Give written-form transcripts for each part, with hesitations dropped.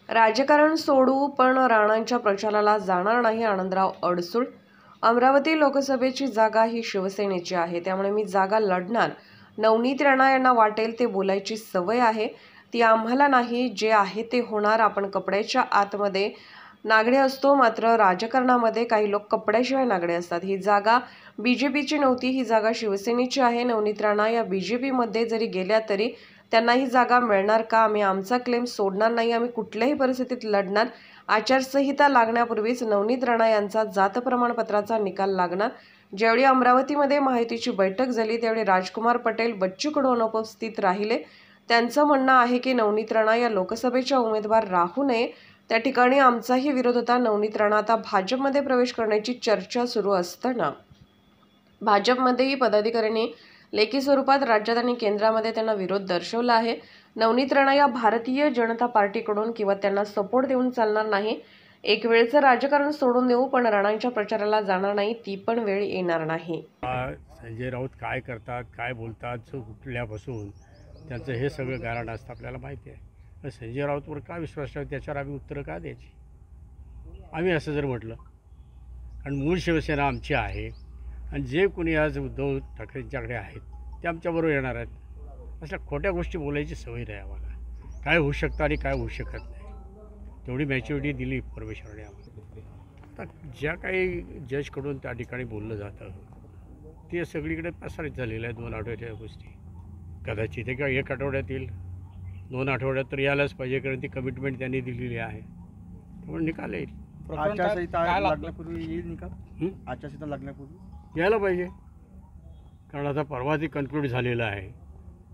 राजकारण सोडू पण राणांच्या प्रचाराला जाणार नाही. आनंदराव अडसूळ. अमरावती लोकसभेची जागा ही शिवसेनेची आहे, त्यामुळे मी जागा लढणार. नवनीत राणा यांना वाटेल ते बोलायची सवय आहे, ती आम्हाला नाही. जे आहे ते होणार. आपण कपड्याच्या आतमध्ये नागडे असतो, मात्र राजकारणामध्ये काही लोक कपड्याशिवाय नागडे असतात. ही जागा बीजेपीची नव्हती, ही जागा शिवसेनेची आहे. नवनीत राणा या बीजेपीमध्ये जरी गेल्या तरी त्यांना ही जागा मिळणार का? आम्ही आमचा क्लेम सोडणार नाही. आम्ही कुठल्याही परिस्थितीत लढणार. आचारसंहिता लागण्यापूर्वीच नवनीत राणा यांचा जात प्रमाणपत्राचा निकाल लागणार. ज्यावेळी अमरावतीमध्ये माहितीची बैठक झाली त्यावेळी राजकुमार पटेल बच्चू कडू अनुपस्थित राहिले. त्यांचं म्हणणं आहे की नवनीत राणा या लोकसभेच्या उमेदवार राहू नये. त्या ठिकाणी आमचाही विरोध होता. नवनीत राणा आता भाजपमध्ये प्रवेश करण्याची चर्चा सुरू असताना भाजपमध्येही पदाधिकाऱ्यांनी लेखी स्वरूपात राज्यात आणि केंद्रामध्ये त्यांना विरोध दर्शवला आहे. नवनीत राणा या भारतीय जनता पार्टीकडून किंवा त्यांना सपोर्ट देऊन चालणार नाही. एक वेळचं राजकारण सोडून देऊ, पण राणांच्या प्रचाराला जाणार नाही. ती पण वेळ येणार नाही. संजय राऊत काय करतात, काय बोलतात, कुठल्यापासून त्यांचं हे सगळं गारण असतं आपल्याला माहिती आहे. संजय राऊतवर का विश्वास ठेवा, त्याच्यावर आम्ही उत्तरं का द्यायची? आम्ही असं जर म्हटलं, कारण मूळ शिवसेना आमची आहे आणि जे कोणी आज उद्धव ठाकरेंच्याकडे आहेत ते आमच्याबरोबर येणार आहेत. अशा खोट्या गोष्टी बोलायची सवय नाही आम्हाला. काय होऊ शकतं आणि काय होऊ शकत नाही तेवढी मॅच्युरिटी दिली परमेश्वराने आम्हाला. आता ज्या काही जजकडून त्या ठिकाणी बोललं जातं ते सगळीकडे प्रसारित झालेलं आहे. 2 आठवड्याच्या गोष्टी कदाचित ते काय 1 आठवड्यात येईल, 2 आठवड्यात तर यायलाच पाहिजे, कारण ती कमिटमेंट त्यांनी दिलेली आहे. त्यामुळे निकाल येईल. आचारसंहिता लागण्यापूर्वी येईल निकाल. आचारसंहिता लागण्यापूर्वी यायला पाहिजे, कारण आता परवा ती कन्क्लूड झालेलं आहे.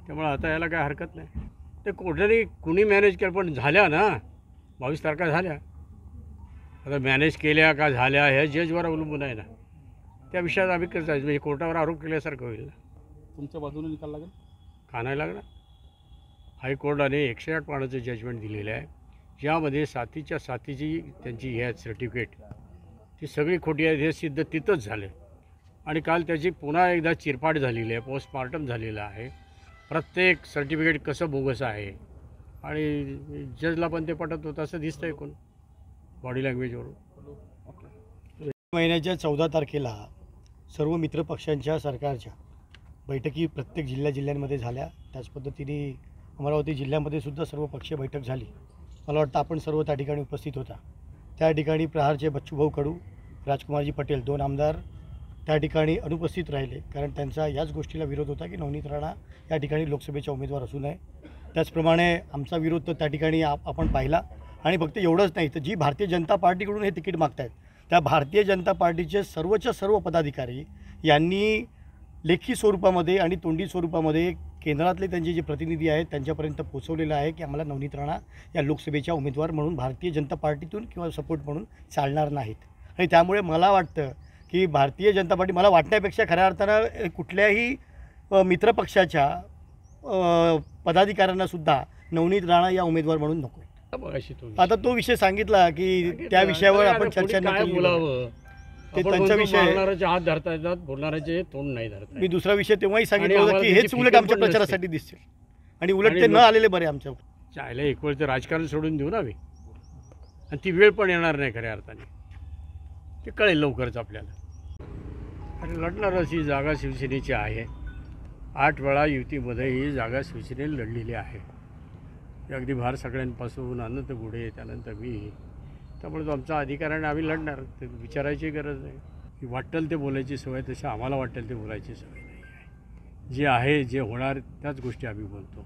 त्यामुळे आता यायला काय हरकत नाही. ते कोर्टाने कुणी मॅनेज केलं, पण झाल्या ना 22 तारखा झाल्या. आता मॅनेज केल्या का झाल्या हे जजवर अवलंबून आहे ना. त्या विषयात आम्ही कसं जायचं, म्हणजे कोर्टावर आरोप केल्यासारखं होईल ना. तुमच्या बाजूने निकाल लागेल का नाही लागणार? हायकोर्टाने 108 पानाचं जजमेंट दिलेलं आहे, ज्यामध्ये साथीची त्यांची हे सर्टिफिकेट ती सगळी खोटी आहेत हे सिद्ध तिथंच झालं. आणि काल त्याची पुन्हा एकदा चिरफाड झालेली आहे, पोस्टमार्टम झालेलं आहे. प्रत्येक सर्टिफिकेट कसं बोगस आहे आणि जजला पण ते पटत होतं असं दिसतंय कोण बॉडी लँग्वेजवरून. महिन्याच्या 14 तारखेला सर्व मित्रपक्षांच्या सरकारच्या बैठकी प्रत्येक जिल्ह्यांमध्ये झाल्या. त्याच पद्धतीने अमरावती जिल्ह्यामध्ये सुद्धा सर्व पक्षीय बैठक झाली. मला वाटतं आपण सर्व त्या ठिकाणी उपस्थित होता. त्या ठिकाणी प्रहारचे बच्चूभाऊ कडू, राजकुमारजी पटेल 2 आमदार त्या ठिकाणी अनुपस्थित राहिले, कारण त्यांचा याच गोष्टीला विरोध होता की नवनीत राणा या ठिकाणी लोकसभेच्या उमेदवार असू नये. त्याचप्रमाणे आमचा विरोध तर त्या ठिकाणी आपण पाहिला. आणि फक्त एवढंच नाही, तर जी भारतीय जनता पार्टीकडून हे तिकीट मागतायत त्या भारतीय जनता पार्टीचे सर्वच्या सर्व पदाधिकारी यांनी लेखी स्वरूपामध्ये आणि तोंडी स्वरूपामध्ये केंद्रातले त्यांचे जे प्रतिनिधी आहेत त्यांच्यापर्यंत पोहोचवलेलं आहे की आम्हाला नवनीत राणा या लोकसभेच्या उमेदवार म्हणून भारतीय जनता पार्टीतून किंवा सपोर्ट म्हणून चालणार नाहीत. आणि त्यामुळे मला वाटतं की भारतीय जनता पार्टी, मला वाटण्यापेक्षा खऱ्या अर्थानं कुठल्याही मित्रपक्षाच्या पदाधिकाऱ्यांनासुद्धा नवनीत राणा या उमेदवार म्हणून नको. आता तो विषय सांगितला की त्या विषयावर आपण चर्चा न केली. ते त्यांचा विषय, हात धरता येतात, बोलणाऱ्याचे तोंड नाही धरता. मी दुसरा विषय तेव्हाही सांगितलं होतं की हेच उलट आमच्या प्रचारासाठी दिसतील आणि उलट ते न आलेले बरे आमच्या. चायला एक वेळ तर राजकारण सोडून देऊ ना आम्ही, आणि ती वेळ पण येणार नाही खऱ्या अर्थाने. ते कळेल लवकरच आपल्याला. आणि लढणारच ही जागा शिवसेनेची आहे. 8 वेळा युतीमध्ये ही जागा शिवसेनेने लढलेली आहे. अगदी भार सगळ्यांपासून अनंत गुढे, त्यानंतर मी. त्यामुळे तो आमचा अधिकार आहे, आम्ही लढणार. ते विचारायची गरज नाही. की वाटेल ते बोलायची सवय, तशी आम्हाला वाटेल ते बोलायची सवय नाही आहे. जे आहे, जे होणार त्याच गोष्टी आम्ही बोलतो.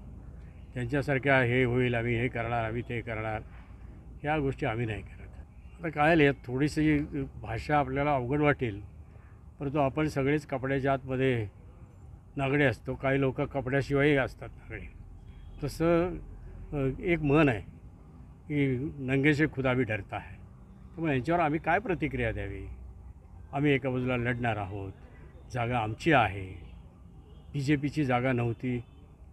त्यांच्यासारख्या हे होईल, आम्ही हे करणार, आम्ही ते करणार, ह्या गोष्टी आम्ही नाही करत. आता काय यात थोडीशी भाषा आपल्याला अवघड वाटेल, परंतु आपण सगळेच कपड्याच्या आतमध्ये नागडे असतो. काही लोक कपड्याशिवायही असतात नागडे. तसं एक म्हण आहे की नंगे से खुदा भी डरता है. त्यामुळे यांच्यावर आम्ही काय प्रतिक्रिया द्यावी? आम्ही एका बाजूला लढणार आहोत, जागा आमची आहे. BJPची जागा नव्हती,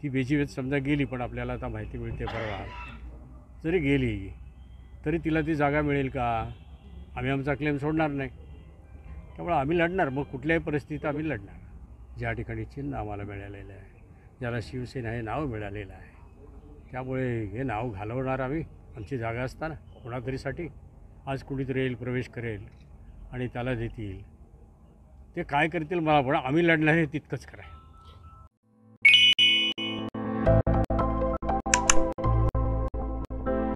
ती BJPत समजा गेली, पण आपल्याला आता माहिती मिळते परवा जरी गेली तरी तिला ती जागा मिळेल का? आम्ही आमचा क्लेम सोडणार नाही. त्यामुळे आम्ही लढणार. मग कुठल्याही परिस्थितीत आम्ही लढणार. ज्या ठिकाणी चिन्ह आम्हाला मिळालेलं आहे, ज्याला शिवसेना हे नाव मिळालेलं आहे, त्यामुळे हे नाव घालवणार आम्ही, आमची जागा असताना कोणातरीसाठी आज कुणीतरी येईल, प्रवेश करेल आणि त्याला देतील. ते काय करतील मला पण आम्ही लढणार हे तितकंच खरं आहे.